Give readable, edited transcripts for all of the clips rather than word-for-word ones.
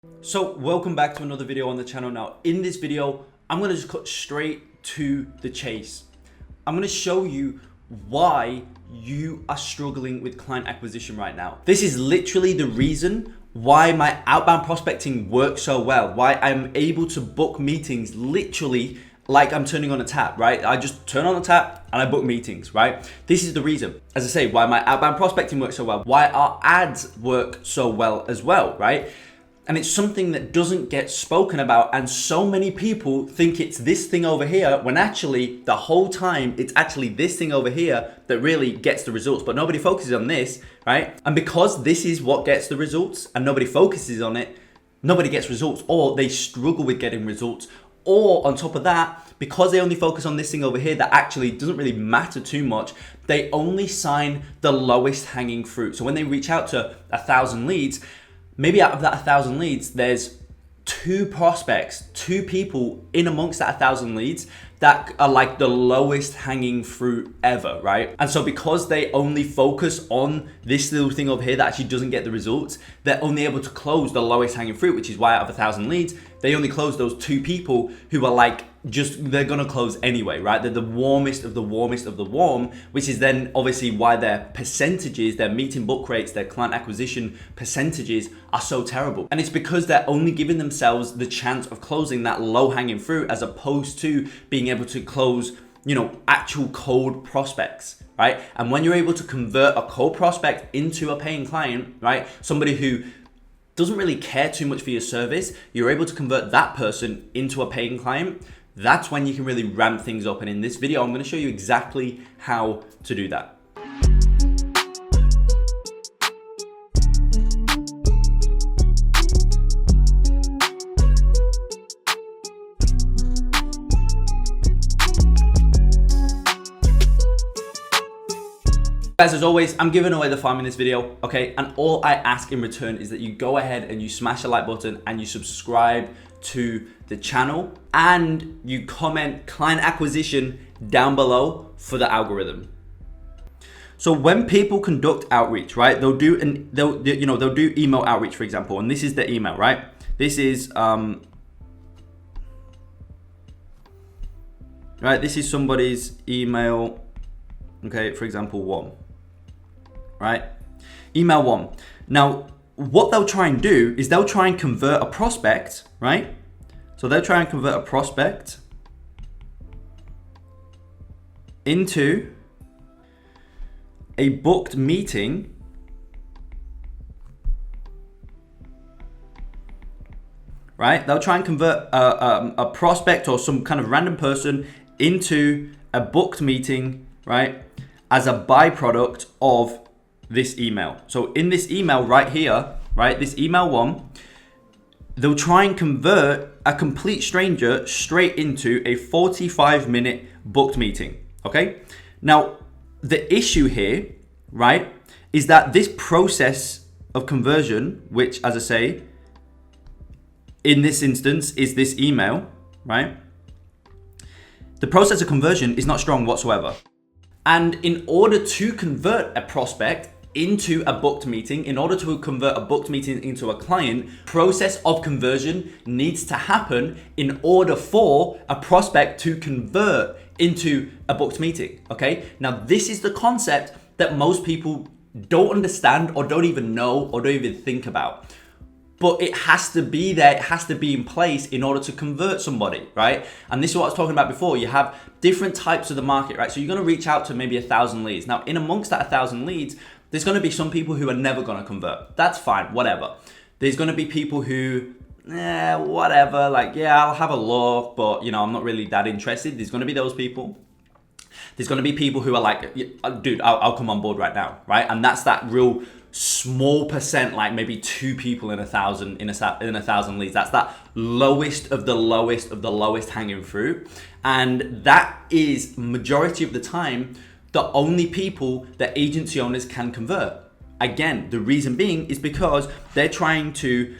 So welcome back to another video on the channel. Now in this video, I'm going to just cut straight to the chase. I'm going to show you why you are struggling with client acquisition right now. This is literally the reason why my outbound prospecting works so well, why I'm able to book meetings literally like I'm turning on a tap, right? I just turn on the tap and I book meetings, right? This is the reason, as I say, why my outbound prospecting works so well, why our ads work so well as well, right? And it's something that doesn't get spoken about, and so many people think it's this thing over here when actually the whole time it's actually this thing over here that really gets the results, but nobody focuses on this, right? And because this is what gets the results and nobody focuses on it, nobody gets results, or they struggle with getting results. Or on top of that, because they only focus on this thing over here that actually doesn't really matter too much, they only sign the lowest hanging fruit. So when they reach out to 1,000 leads, maybe out of that 1,000 leads, there's 2 prospects, 2 people in amongst that 1,000 leads that are like the lowest hanging fruit ever, right? And so because they only focus on this little thing over here that actually doesn't get the results, they're only able to close the lowest hanging fruit, which is why out of 1,000 leads, they only close those 2 people who are like, they're gonna close anyway, right? They're the warmest of the warmest of the warm, which is then obviously why their percentages, their meeting book rates, their client acquisition percentages are so terrible. And it's because they're only giving themselves the chance of closing that low hanging fruit as opposed to being able to close, actual cold prospects, right? And when you're able to convert a cold prospect into a paying client, right? Somebody who doesn't really care too much for your service, you're able to convert that person into a paying client. That's when you can really ramp things up. And in this video, I'm going to show you exactly how to do that. Guys, as always, I'm giving away the farm in this video, okay? And all I ask in return is that you go ahead and you smash the like button and you subscribe to the channel and you comment client acquisition down below for the algorithm. So when people conduct outreach, right, they'll do email outreach, for example, and this is the email, right? This is this is somebody's email, okay, for example, 1. Right? Email 1. Now, what they'll try and do is they'll try and convert a prospect, right? So they'll try and convert a prospect into a booked meeting, right? They'll try and convert a prospect or some kind of random person into a booked meeting, right? As a byproduct of this email. So in this email right here, right, this email 1, they'll try and convert a complete stranger straight into a 45-minute booked meeting, okay? Now, the issue here, right, is that this process of conversion, which, as I say, in this instance is this email, right? The process of conversion is not strong whatsoever. And in order to convert a prospect into a booked meeting, in order to convert a booked meeting into a client, process of conversion needs to happen in order for a prospect to convert into a booked meeting, okay? Now, this is the concept that most people don't understand or don't even know or don't even think about. But it has to be there, it has to be in place in order to convert somebody, right? And this is what I was talking about before. You have different types of the market, right? So you're gonna reach out to maybe 1,000 leads. Now, in amongst that 1,000 leads, there's gonna be some people who are never gonna convert. That's fine, whatever. There's gonna be people who, whatever, like, yeah, I'll have a look, but I'm not really that interested. There's gonna be those people. There's gonna be people who are like, dude, I'll come on board right now, right? And that's that real small percent, like maybe 2 people in 1,000 in a 1,000 leads. That's that lowest of the lowest of the lowest hanging fruit, and that is majority of the time the only people that agency owners can convert. Again, the reason being is because they're trying to,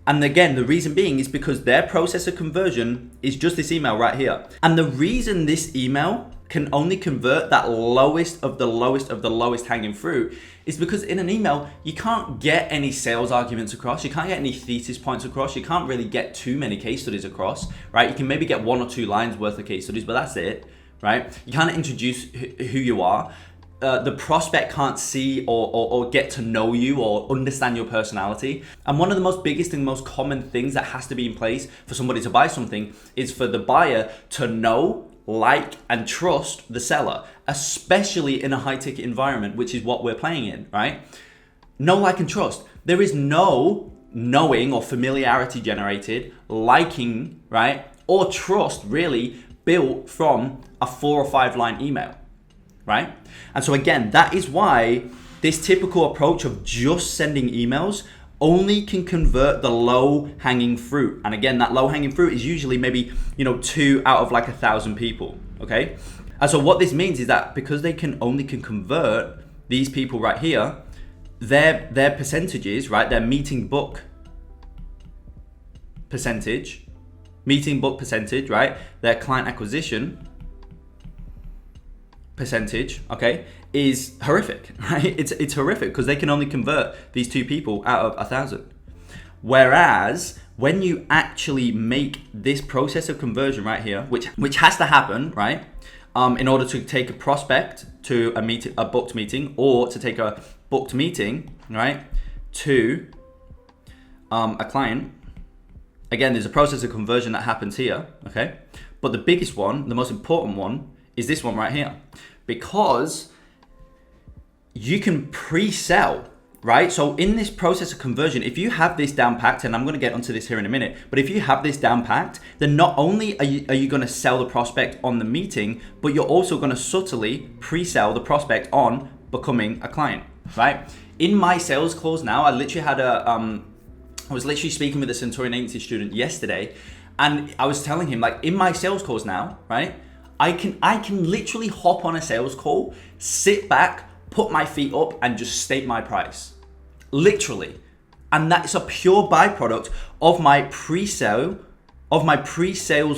and again, the reason being is because their process of conversion is just this email right here. And the reason this email can only convert that lowest of the lowest of the lowest hanging fruit is because in an email, you can't get any sales arguments across. You can't get any thesis points across. You can't really get too many case studies across, right? You can maybe get 1 or 2 lines worth of case studies, but that's it, right? You can't introduce who you are. The prospect can't see or get to know you or understand your personality. And one of the most biggest and most common things that has to be in place for somebody to buy something is for the buyer to know, like, and trust the seller, especially in a high ticket environment, which is what we're playing in, right? Know, like, and trust. There is no knowing or familiarity generated, liking, right? Or trust really built from a 4 or 5 line email. Right? And so again, that is why this typical approach of just sending emails only can convert the low hanging fruit. And again, that low hanging fruit is usually maybe, 2 out of like 1,000 people. Okay. And so what this means is that because they can convert these people right here, their percentages, right? Their meeting book percentage, right? Their client acquisition percentage, okay, is horrific, right? It's horrific because they can only convert these 2 people out of 1,000. Whereas when you actually make this process of conversion right here, which has to happen, right, in order to take a prospect to a booked meeting, or to take a booked meeting, right, to a client. Again, there's a process of conversion that happens here, okay? But the biggest one, the most important one, is this one right here. Because you can pre-sell, right? So in this process of conversion, if you have this down packed, and I'm going to get onto this here in a minute, but if you have this down packed, then not only are you going to sell the prospect on the meeting, but you're also going to subtly pre-sell the prospect on becoming a client, right? In my sales calls now, I literally had I was literally speaking with a Centurion Agency student yesterday, and I was telling him, like, in my sales calls now, right? I can literally hop on a sales call, sit back, put my feet up, and just state my price. Literally. And that's a pure byproduct of my pre-sales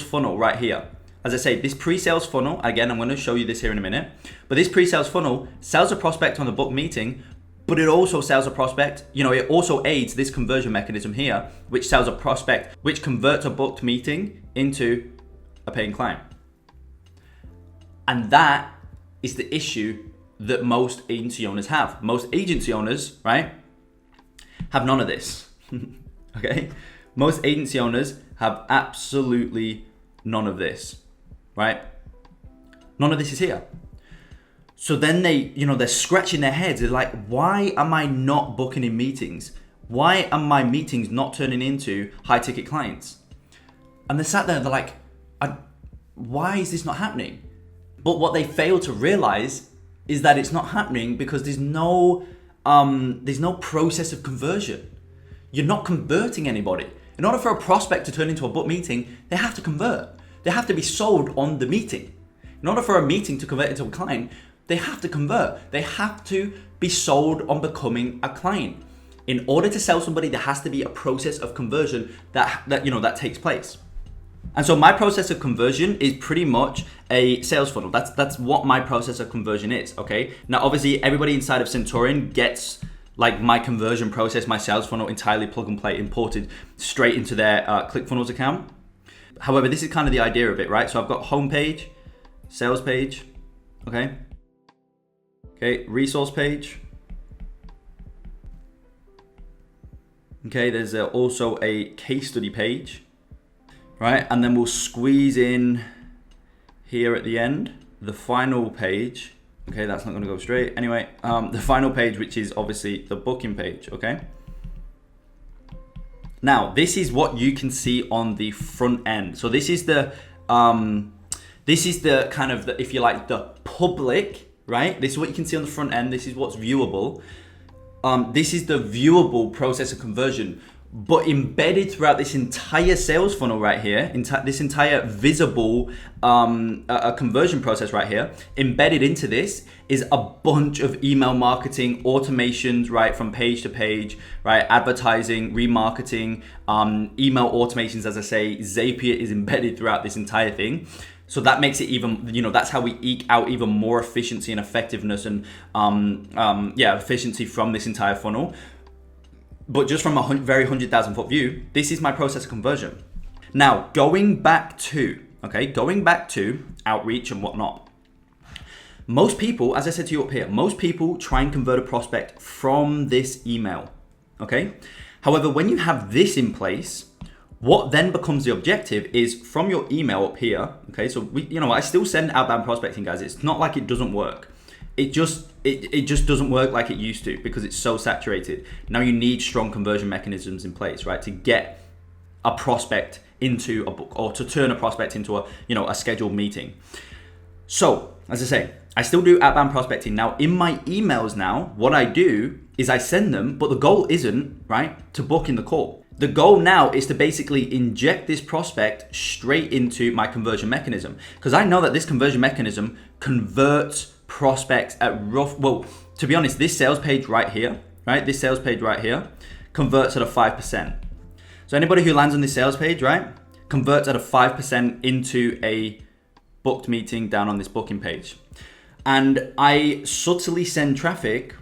funnel right here. As I say, this pre-sales funnel, again, I'm going to show you this here in a minute, but this pre-sales funnel sells a prospect on the book meeting, but it also sells a prospect, it also aids this conversion mechanism here, which sells a prospect, which converts a booked meeting into a paying client. And that is the issue that most agency owners have. Most agency owners, right, have none of this, okay? Most agency owners have absolutely none of this, right? None of this is here. So then they're scratching their heads. They're like, why am I not booking in meetings? Why are my meetings not turning into high ticket clients? And they're sat there, they're like, why is this not happening? But what they fail to realize is that it's not happening because there's no process of conversion. You're not converting anybody. In order for a prospect to turn into a book meeting, they have to convert. They have to be sold on the meeting. In order for a meeting to convert into a client, they have to convert. They have to be sold on becoming a client. In order to sell somebody, there has to be a process of conversion that takes place. And so my process of conversion is pretty much a sales funnel. That's what my process of conversion is, okay? Now, obviously, everybody inside of Centurion gets like my conversion process, my sales funnel entirely plug and play imported straight into their ClickFunnels account. However, this is kind of the idea of it, right? So I've got homepage, sales page, okay? Okay, resource page. Okay, there's also a case study page. Right, and then we'll squeeze in here at the end, the final page. Okay, that's not gonna go straight. Anyway, the final page, which is obviously the booking page, okay? Now, this is what you can see on the front end. So this is the kind of, if you like, the public, right? This is what you can see on the front end. This is what's viewable. This is the viewable process of conversion. But embedded throughout this entire sales funnel right here, this entire visible conversion process right here, embedded into this is a bunch of email marketing automations, right, from page to page, right, advertising, remarketing, email automations. As I say, Zapier is embedded throughout this entire thing. So that makes it even, that's how we eke out even more efficiency and effectiveness and efficiency from this entire funnel. But just from a very 100,000 foot view, this is my process of conversion. Now, going back to outreach and whatnot. Most people, as I said to you up here, most people try and convert a prospect from this email, okay? However, when you have this in place, what then becomes the objective is from your email up here, okay? So I still send outbound prospecting, guys. It's not like it doesn't work. It just doesn't work like it used to because it's so saturated. Now you need strong conversion mechanisms in place, right? To get a prospect into a book or to turn a prospect into a scheduled meeting. So, as I say, I still do outbound prospecting. Now in my emails now, what I do is I send them, but the goal isn't, right, to book in the call. The goal now is to basically inject this prospect straight into my conversion mechanism because I know that this conversion mechanism converts prospects at to be honest, this sales page right here, right? This sales page right here converts at a 5%. So anybody who lands on this sales page, right, converts at a 5% into a booked meeting down on this booking page. And I subtly send traffic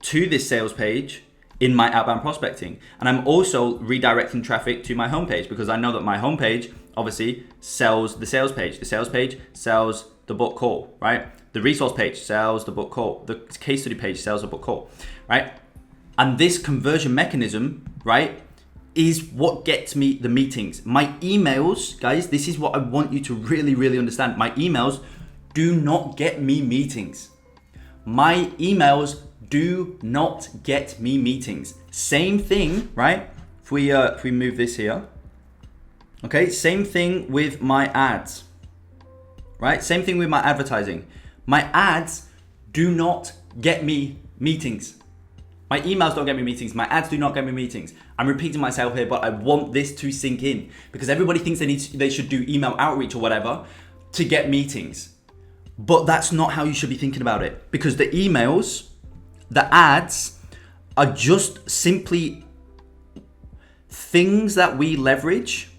to this sales page in my outbound prospecting. And I'm also redirecting traffic to my homepage because I know that my homepage obviously sells the sales page. The sales page sells the book call, right? The resource page sells the book call. The case study page sells the book call, right? And this conversion mechanism, right, is what gets me the meetings. My emails, guys, this is what I want you to really, really understand. My emails do not get me meetings. My emails do not get me meetings. Same thing, right? If we move this here, okay, same thing with my ads, right? Same thing with my advertising. My ads do not get me meetings. My emails don't get me meetings. My ads do not get me meetings. I'm repeating myself here, but I want this to sink in because everybody thinks they should do email outreach or whatever to get meetings. But that's not how you should be thinking about it because the emails, the ads are just simply things that we leverage,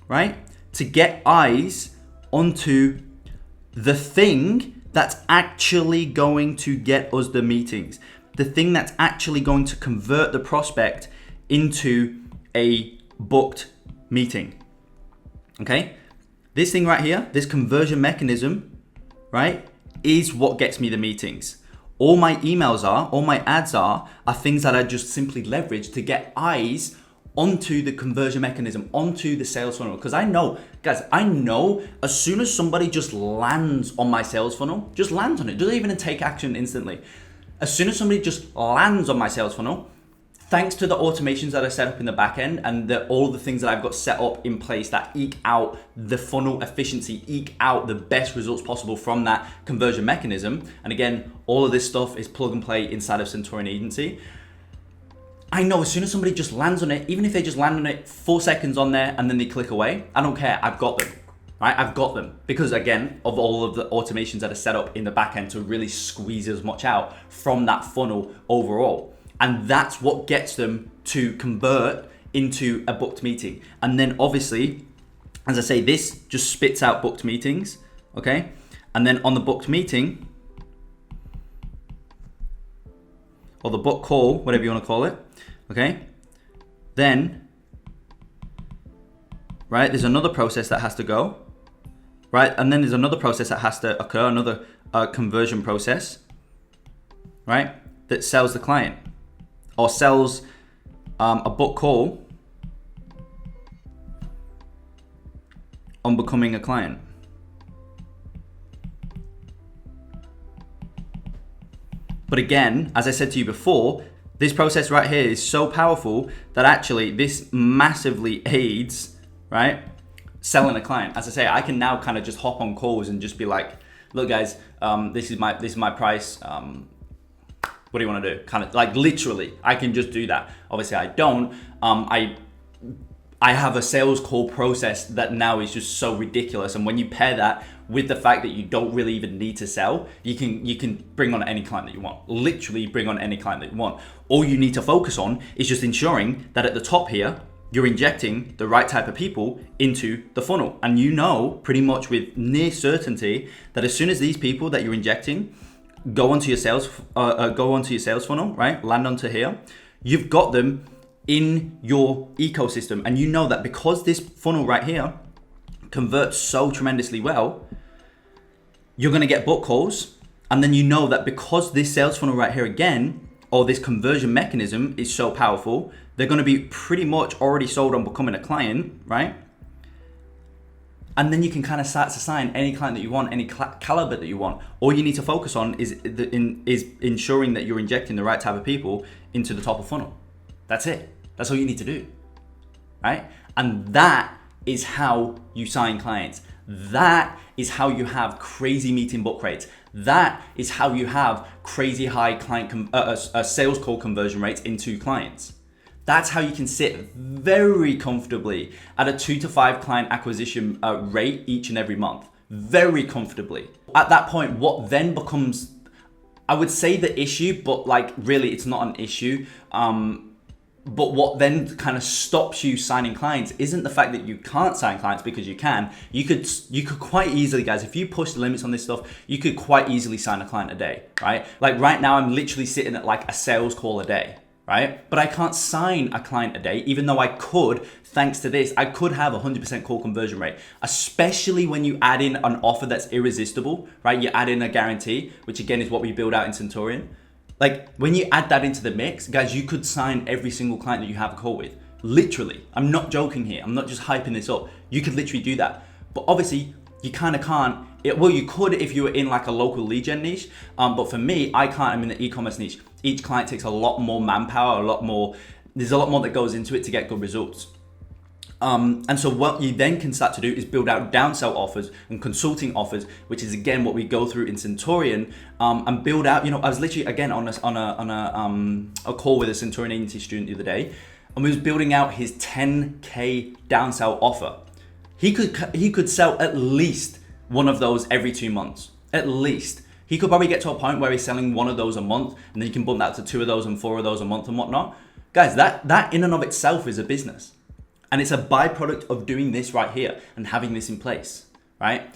right, to get eyes onto the thing that's actually going to get us the meetings, the thing that's actually going to convert the prospect into a booked meeting, okay? This thing right here, this conversion mechanism, right, is what gets me the meetings. All my emails are, all my ads are things that I just simply leverage to get eyes onto the conversion mechanism, onto the sales funnel. Because I know, guys, as soon as somebody just lands on my sales funnel, just lands on it, doesn't even take action instantly. As soon as somebody just lands on my sales funnel, thanks to the automations that I set up in the back end and all the things that I've got set up in place that eke out the funnel efficiency, eke out the best results possible from that conversion mechanism. And again, all of this stuff is plug and play inside of Centaurian Agency. I know as soon as somebody just lands on it, even if they just land on it 4 seconds on there and then they click away, I don't care, I've got them, right? I've got them because again, of all of the automations that are set up in the back end to really squeeze as much out from that funnel overall. And that's what gets them to convert into a booked meeting. And then obviously, as I say, this just spits out booked meetings, okay? And then on the booked meeting, or the book call, whatever you want to call it, okay? Then, right, there's another process that has to go, right? And then there's another process that has to occur, another conversion process, right? That sells the client or sells a book call on becoming a client. But again, as I said to you before, this process right here is so powerful that actually this massively aids, right, selling a client. As I say, I can now kind of just hop on calls and just be like, look guys, this is my price. What do you want to do? Kind of like literally, I can just do that. Obviously I don't. I have a sales call process that now is just so ridiculous. And when you pair that with the fact that you don't really even need to sell, you can bring on any client that you want. Literally bring on any client that you want. All you need to focus on is just ensuring that at the top here, you're injecting the right type of people into the funnel. And you know pretty much with near certainty that as soon as these people that you're injecting go onto your sales funnel, right? Land onto here, you've got them in your ecosystem. And you know that because this funnel right here converts so tremendously well, you're gonna get book calls. And then you know that because this sales funnel right here again, or this conversion mechanism is so powerful, they're gonna be pretty much already sold on becoming a client, right? And then you can kind of start to sign any client that you want, any caliber that you want. All you need to focus on is ensuring that you're injecting the right type of people into the top of funnel. That's it. That's all you need to do, right? And that is how you sign clients. That is how you have crazy meeting book rates. That is how you have crazy high sales call conversion rates into clients. That's how you can sit very comfortably at a 2 to 5 client acquisition rate each and every month. Very comfortably. At that point, what then becomes, I would say the issue, but like really it's not an issue. But what then kind of stops you signing clients isn't the fact that you can't sign clients, because you can. You could quite easily, guys, if you push the limits on this stuff, you could quite easily sign a client a day, right? Like right now, I'm literally sitting at like a sales call a day, right? But I can't sign a client a day, even though I could, thanks to this. I could have a 100% call conversion rate, especially when you add in an offer that's irresistible, right? You add in a guarantee, which again is what we build out in Centurion. Like when you add that into the mix, guys, you could sign every single client that you have a call with. Literally, I'm not joking here. I'm not just hyping this up. You could literally do that. But obviously, you kind of can't. Well, you could if you were in like a local lead gen niche. But for me, I can't. I'm in the e-commerce niche. Each client takes a lot more manpower, there's a lot more that goes into it to get good results. And so what you then can start to do is build out downsell offers and consulting offers, which is again what we go through in Centurion, and build out. I was literally again on a call with a Centurion agency student the other day, and we was building out his 10K downsell offer. He could sell at least one of those every 2 months, at least. He could probably get to a point where he's selling one of those a month, and then you can bump that to 2 of those and 4 of those a month and whatnot. Guys, that in and of itself is a business. And it's a byproduct of doing this right here and having this in place, right?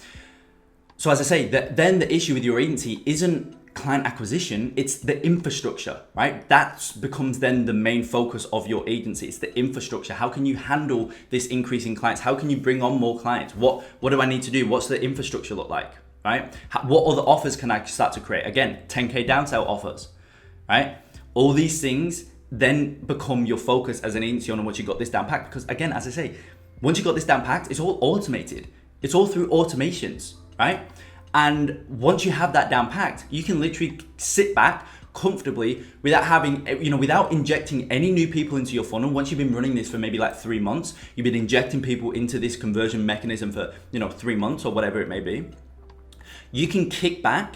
So as I say, then the issue with your agency isn't client acquisition, it's the infrastructure, right? That becomes then the main focus of your agency. It's the infrastructure. How can you handle this increase in clients? How can you bring on more clients? What do I need to do? What's the infrastructure look like, right? What other offers can I start to create? Again, 10K downsell offers, right? All these things then become your focus as an agency on once you got this down packed. Because again, as I say, once you got this down packed, it's all automated. It's all through automations, right? And once you have that down packed, you can literally sit back comfortably without having, without injecting any new people into your funnel. Once you've been running this for maybe like 3 months, you've been injecting people into this conversion mechanism for, 3 months or whatever it may be. You can kick back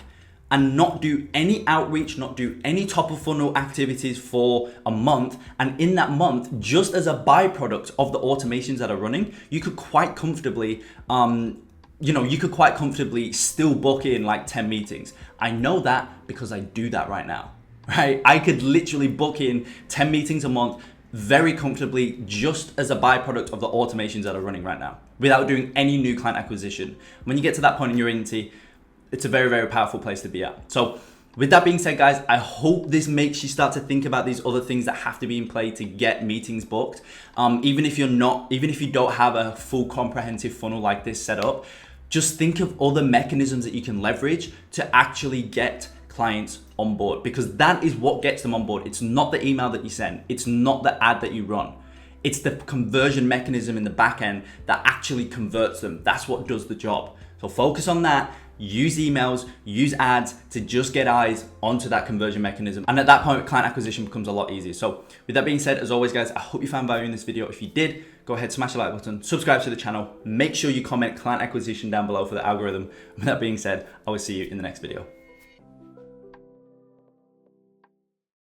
and not do any outreach, not do any top of funnel activities for a month. And in that month, just as a byproduct of the automations that are running, you could quite comfortably, still book in like 10 meetings. I know that because I do that right now, right? I could literally book in 10 meetings a month very comfortably just as a byproduct of the automations that are running right now without doing any new client acquisition. When you get to that point in your agency, it's a very, very powerful place to be at. So with that being said, guys, I hope this makes you start to think about these other things that have to be in play to get meetings booked. Even if you don't have a full comprehensive funnel like this set up, just think of other mechanisms that you can leverage to actually get clients on board, because that is what gets them on board. It's not the email that you send. It's not the ad that you run. It's the conversion mechanism in the back end that actually converts them. That's what does the job. So focus on that. Use emails, use ads to just get eyes onto that conversion mechanism. And at that point, client acquisition becomes a lot easier. So with that being said, as always, guys, I hope you found value in this video. If you did, go ahead, smash the like button, subscribe to the channel. Make sure you comment client acquisition down below for the algorithm. With that being said, I will see you in the next video.